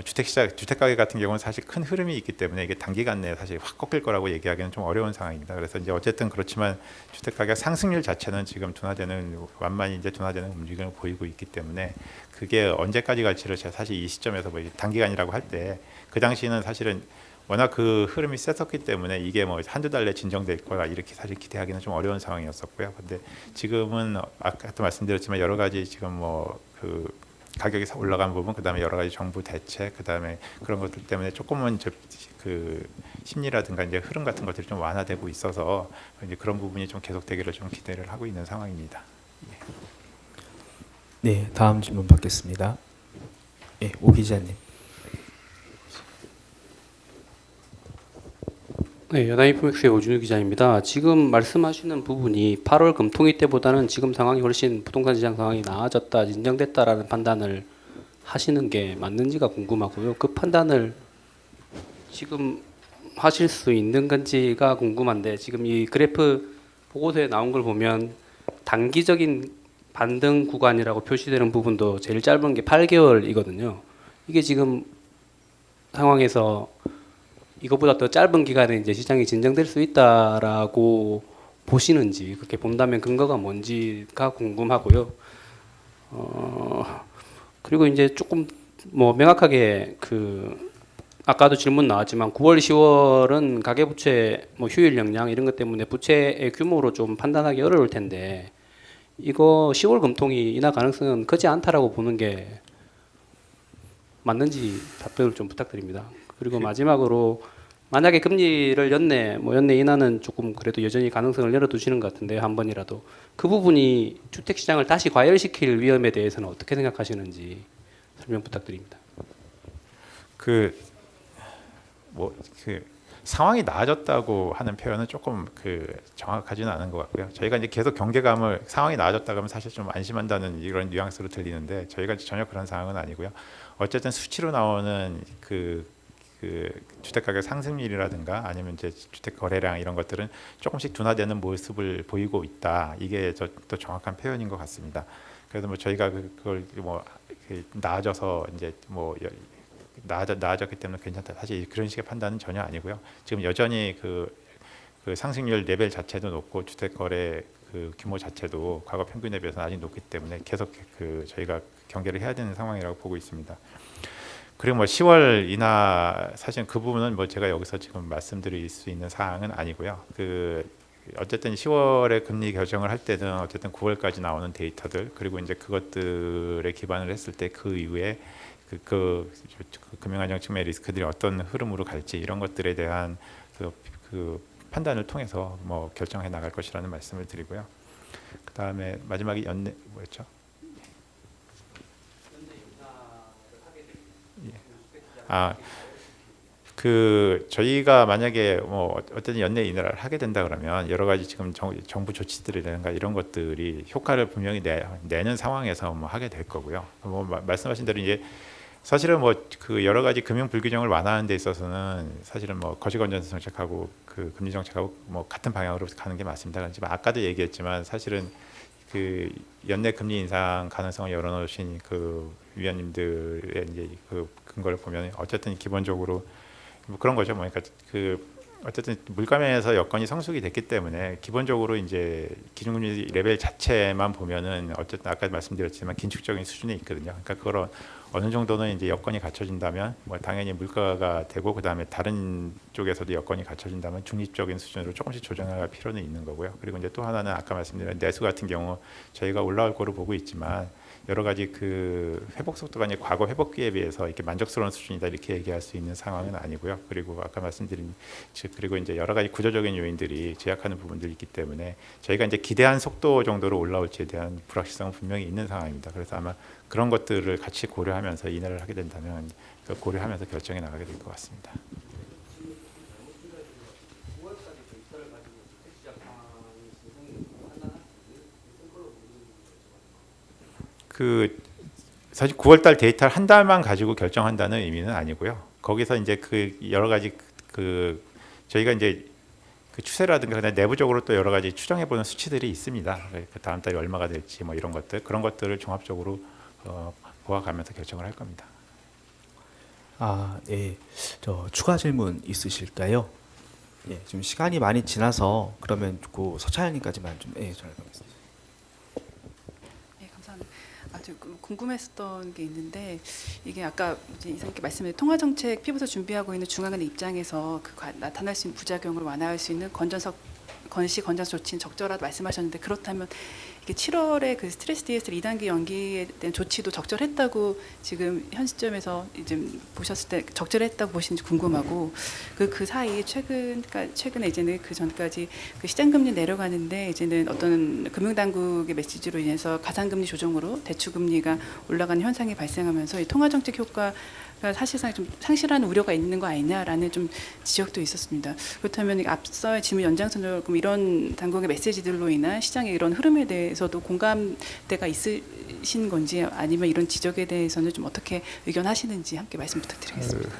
주택가격 같은 경우는 사실 큰 흐름이 있기 때문에 이게 단기간 내에 사실 확 꺾일 거라고 얘기하기는 좀 어려운 상황입니다. 그래서 이제 어쨌든 그렇지만 주택가격 상승률 자체는 지금 완만히 이제 둔화되는 움직임을 보이고 있기 때문에 그게 언제까지 갈지를 제가 사실 이 시점에서 뭐 단기간이라고 할 때 그 당시는 사실은 워낙 그 흐름이 셌었기 때문에 이게 뭐 한두 달 내에 진정될 거라 이렇게 사실 기대하기는 좀 어려운 상황이었었고요. 근데 지금은 아까도 말씀드렸지만 여러 가지 지금 뭐 가격이 올라간 부분, 그다음에 여러 가지 정부 대책, 그다음에 그런 것들 때문에 조금은 심리라든가 이제 흐름 같은 것들이 좀 완화되고 있어서 이제 그런 부분이 좀 계속되기를 좀 기대를 하고 있는 상황입니다. 네, 다음 질문 받겠습니다. 예, 오 기자님. 네, 연합인포맥스의 오준우 기자입니다. 지금 말씀하시는 부분이 8월 금통위 때보다는 지금 상황이 훨씬 부동산 시장 상황이 나아졌다, 진정됐다라는 판단을 하시는 게 맞는지가 궁금하고요. 그 판단을 지금 하실 수 있는 건지가 궁금한데, 지금 이 그래프 보고서에 나온 걸 보면 단기적인 반등 구간이라고 표시되는 부분도 제일 짧은 게 8개월이거든요. 이게 지금 상황에서 이것보다 더 짧은 기간에 이제 시장이 진정될 수 있다라고 보시는지, 그렇게 본다면 근거가 뭔지가 궁금하고요. 그리고 이제 조금 뭐 명확하게 아까도 질문 나왔지만 9월, 10월은 가계부채 뭐 휴일 역량 이런 것 때문에 부채의 규모로 좀 판단하기 어려울 텐데, 이거 10월 금통이 인하 가능성은 크지 않다라고 보는 게 맞는지 답변을 좀 부탁드립니다. 그리고 마지막으로 만약에 금리를 연내 인하는 조금 그래도 여전히 가능성을 열어두시는 것 같은데, 한 번이라도 그 부분이 주택시장을 다시 과열시킬 위험에 대해서는 어떻게 생각하시는지 설명 부탁드립니다. 상황이 나아졌다고 하는 표현은 조금 정확하지는 않은 것 같고요. 저희가 이제 계속 경계감을 상황이 나아졌다고 하면 사실 좀 안심한다는 이런 뉘앙스로 들리는데 저희가 전혀 그런 상황은 아니고요. 어쨌든 수치로 나오는 주택가격 상승률이라든가 아니면 이제 주택 거래량 이런 것들은 조금씩 둔화되는 모습을 보이고 있다. 이게 또 정확한 표현인 것 같습니다. 그래서 뭐 저희가 그걸 나아져서 이제 나아졌기 때문에 괜찮다. 사실 그런 식의 판단은 전혀 아니고요. 지금 여전히 그 상승률 레벨 자체도 높고 주택 거래 규모 자체도 과거 평균에 비해서 아직 높기 때문에 계속 저희가 경계를 해야 되는 상황이라고 보고 있습니다. 그리고 뭐 10월 인하 사실 그 부분은 뭐 제가 여기서 지금 말씀드릴 수 있는 사항은 아니고요. 어쨌든 10월에 금리 결정을 할 때는 어쨌든 9월까지 나오는 데이터들 그리고 이제 그것들에 기반을 했을 때 그 이후에 금융안정 측면의 리스크들이 어떤 흐름으로 갈지 이런 것들에 대한 그 판단을 통해서 뭐 결정해 나갈 것이라는 말씀을 드리고요. 그 다음에 마지막에 연내 뭐였죠? 저희가 만약에 뭐 어떤 연내 인하를 하게 된다 그러면 여러 가지 지금 정부 조치들이라든가 이런 것들이 효과를 분명히 내는 상황에서 뭐 하게 될 거고요. 뭐 말씀하신 대로 이제 사실은 뭐 여러 가지 금융 불규정을 완화하는 데 있어서는 사실은 뭐 거시건전성 정책하고 금리 정책하고 뭐 같은 방향으로 가는 게 맞습니다. 하지만 아까도 얘기했지만 사실은 연내 금리 인상 가능성을 열어놓으신 위원님들의 이제 근거를 보면 어쨌든 기본적으로 뭐 그런 거죠. 그러니까 어쨌든 물가면에서 여건이 성숙이 됐기 때문에 기본적으로 이제 기준금리 레벨 자체만 보면은 어쨌든 아까 말씀드렸지만 긴축적인 수준에 있거든요. 그러니까 그걸 어느 정도는 이제 여건이 갖춰진다면 뭐 당연히 물가가 되고 그다음에 다른 쪽에서도 여건이 갖춰진다면 중립적인 수준으로 조금씩 조정할 필요는 있는 거고요. 그리고 이제 또 하나는 아까 말씀드린 내수 같은 경우 저희가 올라올 거로 보고 있지만 여러 가지 그 회복 속도가 이제 과거 회복기에 비해서 이렇게 만족스러운 수준이다 이렇게 얘기할 수 있는 상황은 아니고요. 그리고 아까 말씀드린 그리고 이제 여러 가지 구조적인 요인들이 제약하는 부분들이 있기 때문에 저희가 이제 기대한 속도 정도로 올라올지에 대한 불확실성은 분명히 있는 상황입니다. 그래서 아마 그런 것들을 같이 고려하면서 인하를 하게 된다면 고려하면서 결정해 나가게 될 것 같습니다. 그 사실 9월달 데이터를 한 달만 가지고 결정한다는 의미는 아니고요. 거기서 이제 그 여러 가지 그 저희가 이제 그 추세라든가 그냥 내부적으로 또 여러 가지 추정해보는 수치들이 있습니다. 그 다음 달이 얼마가 될지 뭐 이런 것들 그런 것들을 종합적으로 보아가면서 결정을 할 겁니다. 아, 예. 저 추가 질문 있으실까요? 예, 지금 시간이 많이 지나서 그러면 그 서차장님까지만 좀 전해드리겠습니다. 네, 감사합니다. 아주 궁금했었던 게 있는데 이게 아까 이제 이사님께 말씀드린 통화정책 피부서 준비하고 있는 중앙은행 입장에서 나타날 수 있는 부작용을 완화할 수 있는 건시 건전성 조치는 적절하다 말씀하셨는데 그렇다면 이게 7월에 그 스트레스 DSL 2단계 연기에 대한 조치도 적절했다고 지금 현 시점에서 이제 보셨을 때 적절했다고 보시는지 궁금하고 그 사이에 최근에 이제는 그 전까지 그 시장금리 내려가는데 이제는 어떤 금융당국의 메시지로 인해서 가상금리 조정으로 대출금리가 올라가는 현상이 발생하면서 이 통화정책 효과가 사실상 좀 상실하는 우려가 있는 거 아니냐라는 좀 지적도 있었습니다. 그렇다면 앞서의 질문 연장선으로 이런 당국의 메시지들로 인한 시장의 이런 흐름에 대해서도 공감대가 있으신 건지 아니면 이런 지적에 대해서는 좀 어떻게 의견하시는지 함께 말씀 부탁드리겠습니다.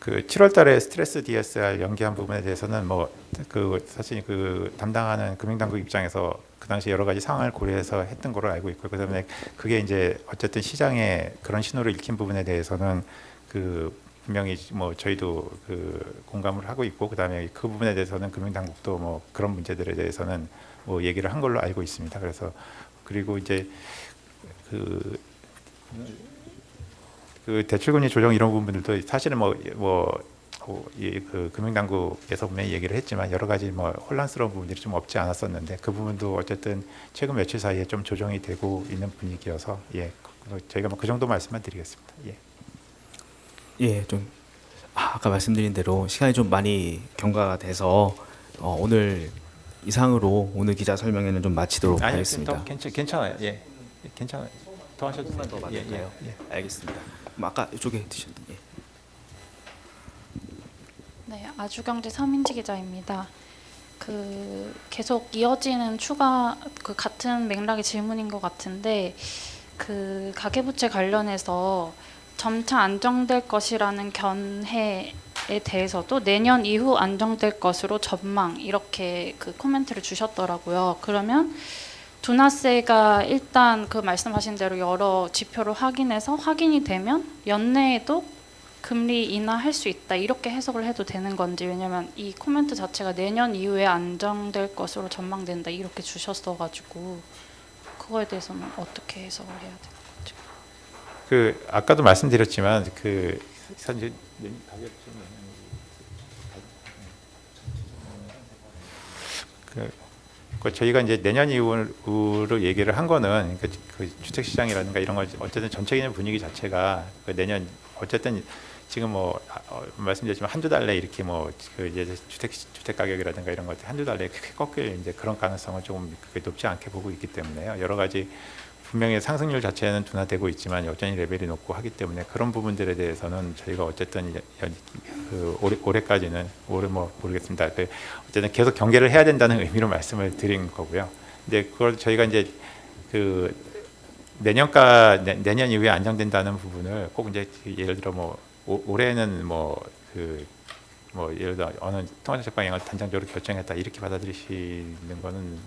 그 7월달에 스트레스 DSR 연기한 부분에 대해서는 뭐 그 사실 그 담당하는 금융당국 입장에서 그 당시 여러 가지 상황을 고려해서 했던 걸로 알고 있고 그다음에 그게 이제 어쨌든 시장에 그런 신호를 읽힌 부분에 대해서는 그 분명히 뭐 저희도 그 공감을 하고 있고 그다음에 그 부분에 대해서는 금융당국도 뭐 그런 문제들에 대해서는 뭐 얘기를 한 걸로 알고 있습니다. 그래서 그리고 이제 그 대출금리 조정 이런 부분들도 사실은 그 금융당국에서 분명히 얘기를 했지만 여러 가지 뭐 혼란스러운 부분들이 좀 없지 않았었는데 그 부분도 어쨌든 최근 며칠 사이에 좀 조정이 되고 있는 분위기여서 저희가 뭐 그 정도 말씀만 드리겠습니다. 예, 좀 아까 말씀드린 대로 시간이 좀 많이 경과가 돼서 오늘 이상으로 오늘 기자 설명회는 좀 마치도록 하겠습니다. 괜찮아요. 예, 괜찮아요. 더 하셔도 조금만 더 맞을까요? 알겠습니다. 그럼 아까 이쪽에 드셨던 네, 아주경제 서민지 기자입니다. 계속 이어지는 같은 맥락의 질문인 것 같은데 그 가계부채 관련해서 점차 안정될 것이라는 견해에 대해서도 내년 이후 안정될 것으로 전망 이렇게 그 코멘트를 주셨더라고요. 그러면 둔화세가 일단 그 말씀하신 대로 여러 지표를 확인해서 확인이 되면 연내에도 금리 인하할 수 있다 이렇게 해석을 해도 되는 건지 왜냐면 이 코멘트 자체가 내년 이후에 안정될 것으로 전망된다 이렇게 주셨어가지고 그거에 대해서는 어떻게 해석을 해야 되는 건지. 그 아까도 말씀드렸지만 그 사실 저희가 이제 내년 이후로 얘기를 한 거는 그 주택 시장이라든가 이런 거 어쨌든 전체적인 분위기 자체가 그 내년 어쨌든 지금 뭐 말씀드렸지만 한두 달 내 이렇게 뭐 그 이제 주택 가격이라든가 이런 것들 한두 달 내에 크게 꺾일 이제 그런 가능성을 조금 높지 않게 보고 있기 때문에요. 여러 가지 분명히 상승률 자체는 둔화되고 있지만 여전히 레벨이 높고 하기 때문에 그런 부분들에 대해서는 저희가 어쨌든 올해까지는 올해 뭐 모르겠습니다. 어쨌든 계속 경계를 해야 된다는 의미로 말씀을 드린 거고요. 근데 그걸 저희가 이제 그 내년 이후에 안정된다는 부분을 꼭 이제 예를 들어 뭐 올해는 예를 들어 어느 통화정책 방향을 단정적으로 결정했다 이렇게 받아들이시는 거는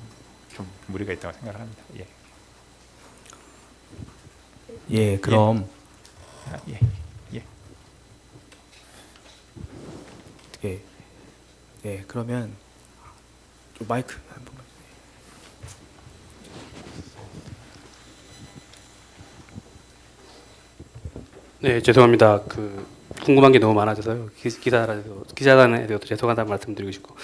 좀 무리가 있다고 생각을 합니다. 예, 그럼 네, 그러면 좀 마이크 한 번만. 네, 죄송합니다. 궁금한 게 너무 많아져서요. 기자단에도 죄송하다는 말씀드리고 싶고,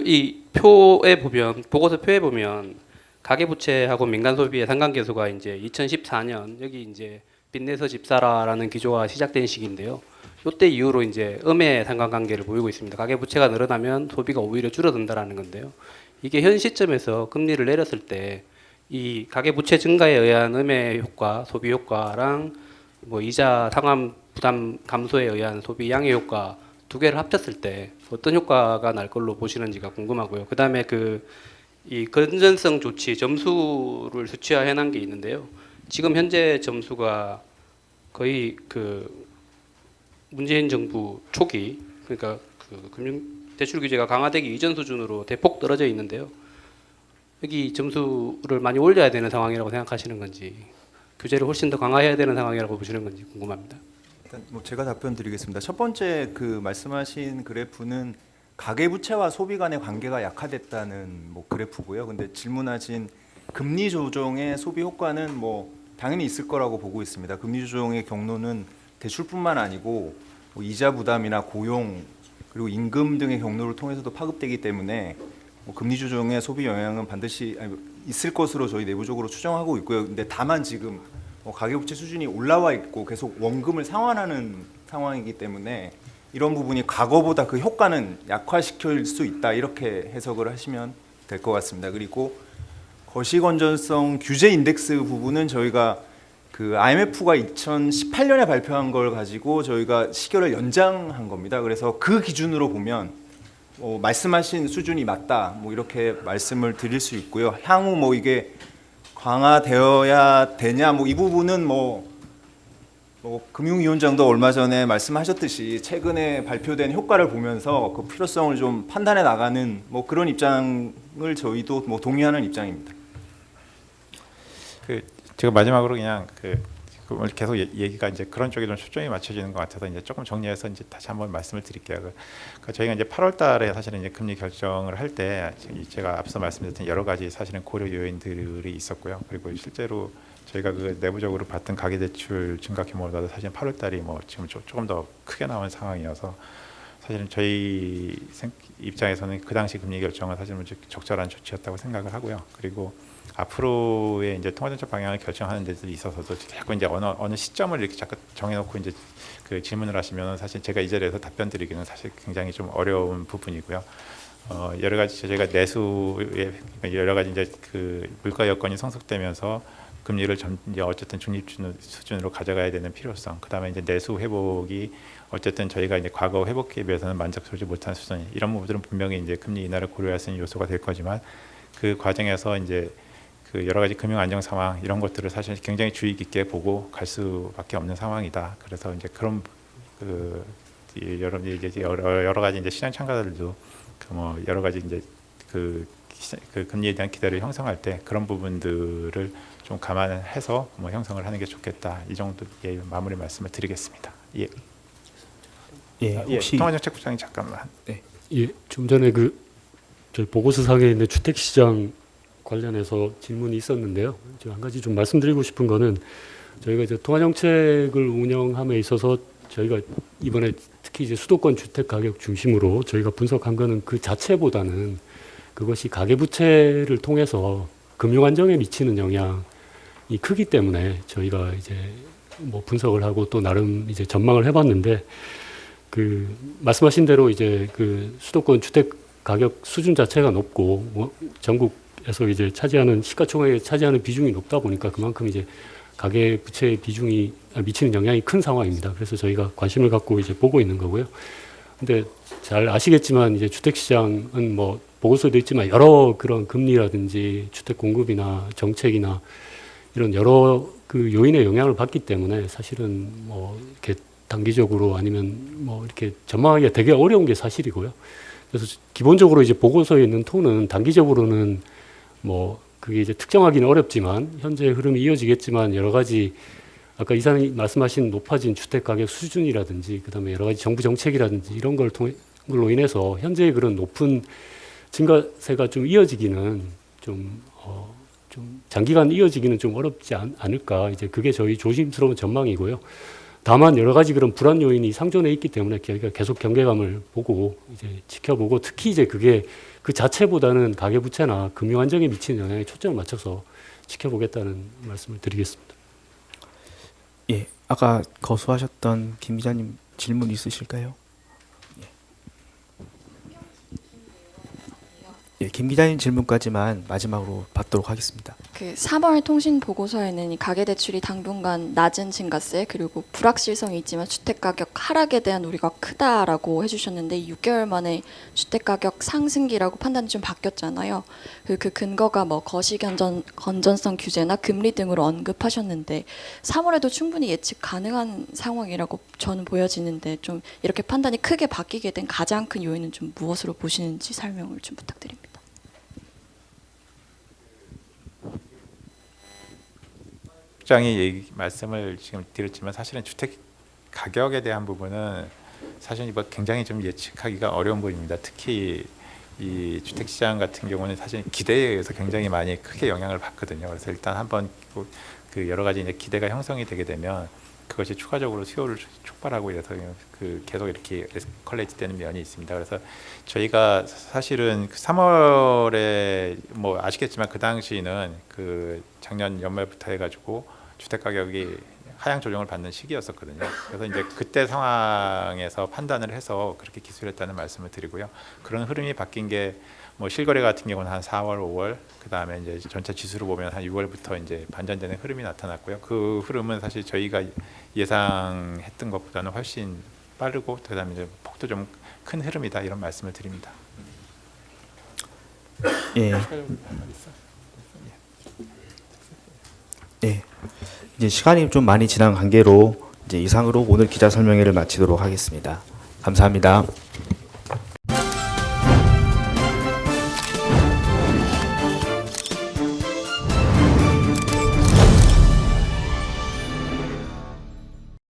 이 표에 보면 보고서 표에 보면 가계부채하고 민간 소비의 상관계수가 이제 2014년 여기 이제 빚내서 집 사라라는 기조가 시작된 시기인데요. 이때 이후로 이제 음의 상관관계를 보이고 있습니다. 가계부채가 늘어나면 소비가 오히려 줄어든다라는 건데요. 이게 현 시점에서 금리를 내렸을 때 이 가계부채 증가에 의한 음의 효과, 소비 효과랑 뭐 이자 상환 부담 감소에 의한 소비 양의 효과 두 개를 합쳤을 때 어떤 효과가 날 걸로 보시는지가 궁금하고요. 그다음에 이 건전성 조치 점수를 수치화해 놓은 게 있는데요. 지금 현재 점수가 거의 문재인 정부 초기, 그러니까 금융 대출 규제가 강화되기 이전 수준으로 대폭 떨어져 있는데요. 여기 점수를 많이 올려야 되는 상황이라고 생각하시는 건지, 규제를 훨씬 더 강화해야 되는 상황이라고 보시는 건지 궁금합니다. 일단 뭐 제가 답변 드리겠습니다. 첫 번째 말씀하신 그래프는 가계부채와 소비 간의 관계가 약화됐다는 그래프고요. 근데 질문하신 금리 조정의 소비 효과는 당연히 있을 거라고 보고 있습니다. 금리 조정의 경로는 대출뿐만 아니고 이자 부담이나 고용 그리고 임금 등의 경로를 통해서도 파급되기 때문에 금리 조정의 소비 영향은 반드시 있을 것으로 저희 내부적으로 추정하고 있고요. 근데 다만 지금 가계부채 수준이 올라와 있고 계속 원금을 상환하는 상황이기 때문에 이런 부분이 과거보다 그 효과는 약화시킬 수 있다, 이렇게 해석을 하시면 될 것 같습니다. 그리고 거시건전성 규제 인덱스 부분은 저희가 IMF가 2018년에 발표한 걸 가지고 저희가 시결을 연장한 겁니다. 그래서 그 기준으로 보면 말씀하신 수준이 맞다, 이렇게 말씀을 드릴 수 있고요. 향후 이게 강화되어야 되냐, 이 부분은 금융위원장도 얼마 전에 말씀하셨듯이 최근에 발표된 효과를 보면서 그 필요성을 좀 판단해 나가는 그런 입장을 저희도 동의하는 입장입니다. 제가 마지막으로 그냥 오늘 계속 얘기가 이제 그런 쪽에 좀 초점이 맞춰지는 것 같아서 이제 조금 정리해서 이제 다시 한번 말씀을 드릴게요. 저희가 이제 8월달에 사실은 이제 금리 결정을 할 때 제가 앞서 말씀드렸던 여러 가지 사실은 고려 요인들이 있었고요. 그리고 실제로 저희가 내부적으로 봤던 가계대출 증가 규모보다도 사실 8월달이 지금 조금 더 크게 나온 상황이어서 사실은 저희 입장에서는 그 당시 금리 결정은 사실은 적절한 조치였다고 생각을 하고요. 그리고 앞으로의 이제 통화정책 방향을 결정하는 데도 있어서도 자꾸 이제 어느 시점을 이렇게 자꾸 정해놓고 이제 질문을 하시면 사실 제가 이 자리에서 답변 드리기는 사실 굉장히 좀 어려운 부분이고요. 여러 가지 저희가 내수의 여러 가지 이제 물가 여건이 성숙되면서 금리를 이제 어쨌든 중립 수준으로 가져가야 되는 필요성, 그다음에 이제 내수 회복이 어쨌든 저희가 이제 과거 회복기에 비해서는 만족스럽지 못한 수준, 이런 부분들은 분명히 이제 금리 인하를 고려할 수 있는 요소가 될 거지만 그 과정에서 이제 여러 가지 금융 안정 상황 이런 것들을 사실 굉장히 주의 깊게 보고 갈 수밖에 없는 상황이다. 그래서 이제 그런 여러 가지 이제 시장 참가자들도 여러 가지 이제 금리에 대한 기대를 형성할 때 그런 부분들을 좀 감안해서 형성을 하는 게 좋겠다. 이 정도의 마무리 말씀을 드리겠습니다. 예. 혹시 통화정책부장님 잠깐만. 네. 예, 좀 전에 저희 보고서상에 있는 주택시장 관련해서 질문이 있었는데요. 한 가지 좀 말씀드리고 싶은 거는 저희가 이제 통화정책을 운영함에 있어서 저희가 이번에 특히 이제 수도권 주택 가격 중심으로 저희가 분석한 거는 그 자체보다는 그것이 가계부채를 통해서 금융 안정에 미치는 영향이 크기 때문에 저희가 이제 분석을 하고 또 나름 이제 전망을 해봤는데 말씀하신 대로 이제 수도권 주택 가격 수준 자체가 높고 전국에서 이제 시가총액에 차지하는 비중이 높다 보니까 그만큼 이제 가계 부채의 비중이 미치는 영향이 큰 상황입니다. 그래서 저희가 관심을 갖고 이제 보고 있는 거고요. 근데 잘 아시겠지만 이제 주택 시장은 보고서도 있지만 여러 그런 금리라든지 주택 공급이나 정책이나 이런 여러 요인의 영향을 받기 때문에 사실은 이렇게 단기적으로 아니면 이렇게 전망하기가 되게 어려운 게 사실이고요. 그래서 기본적으로 이제 보고서에 있는 톤은 단기적으로는 그게 이제 특정하기는 어렵지만 현재 흐름이 이어지겠지만 여러 가지 아까 이사님 말씀하신 높아진 주택 가격 수준이라든지 그다음에 여러 가지 정부 정책이라든지 이런 걸 통해 걸로 인해서 현재의 그런 높은 증가세가 좀 이어지기는 좀 장기간 이어지기는 좀 어렵지 않을까. 이제 그게 저희 조심스러운 전망이고요. 다만 여러 가지 그런 불안 요인이 상존해 있기 때문에 저희가 계속 경계감을 보고 이제 지켜보고, 특히 이제 그게 그 자체보다는 가계부채나 금융 안정에 미치는 영향에 초점을 맞춰서 지켜보겠다는 말씀을 드리겠습니다. 예, 아까 거수하셨던 김 기자님 질문 있으실까요? 예, 김 기자님 질문까지만 마지막으로 받도록 하겠습니다. 그 3월 통신 보고서에는 이 가계 대출이 당분간 낮은 증가세 그리고 불확실성이 있지만 주택 가격 하락에 대한 우려가 크다라고 해주셨는데 6개월 만에 주택 가격 상승기라고 판단이 좀 바뀌었잖아요. 그 근거가 뭐 거시 건전성 규제나 금리 등으로 언급하셨는데 3월에도 충분히 예측 가능한 상황이라고 저는 보여지는데, 좀 이렇게 판단이 크게 바뀌게 된 가장 큰 요인은 좀 무엇으로 보시는지 설명을 좀 부탁드립니다. 장이 말씀을 지금 드렸지만 사실은 주택 가격에 대한 부분은 사실 뭐 굉장히 좀 예측하기가 어려운 부분입니다. 특히 이 주택 시장 같은 경우는 사실 기대에 의해서 굉장히 많이 크게 영향을 받거든요. 그래서 일단 한번 그 여러 가지 이제 기대가 형성이 되게 되면 그것이 추가적으로 수요를 촉발하고 이래서 그 계속 이렇게 에스컬레이트 되는 면이 있습니다. 그래서 저희가 사실은 3월에 뭐 아시겠지만 그 당시는 그 작년 연말부터 해가지고 주택 가격이 하향 조정을 받는 시기였었거든요. 그래서 이제 그때 상황에서 판단을 해서 그렇게 기술했다는 말씀을 드리고요. 그런 흐름이 바뀐 게 뭐 실거래 같은 경우는 한 4월, 5월, 그 다음에 이제 전체 지수로 보면 한 6월부터 이제 반전되는 흐름이 나타났고요. 그 흐름은 사실 저희가 예상했던 것보다는 훨씬 빠르고, 그다음에 이제 폭도 좀 큰 흐름이다 이런 말씀을 드립니다. 예. 예. 이제 시간이 좀 많이 지난 관계로 이제 이상으로 오늘 기자 설명회를 마치도록 하겠습니다. 감사합니다.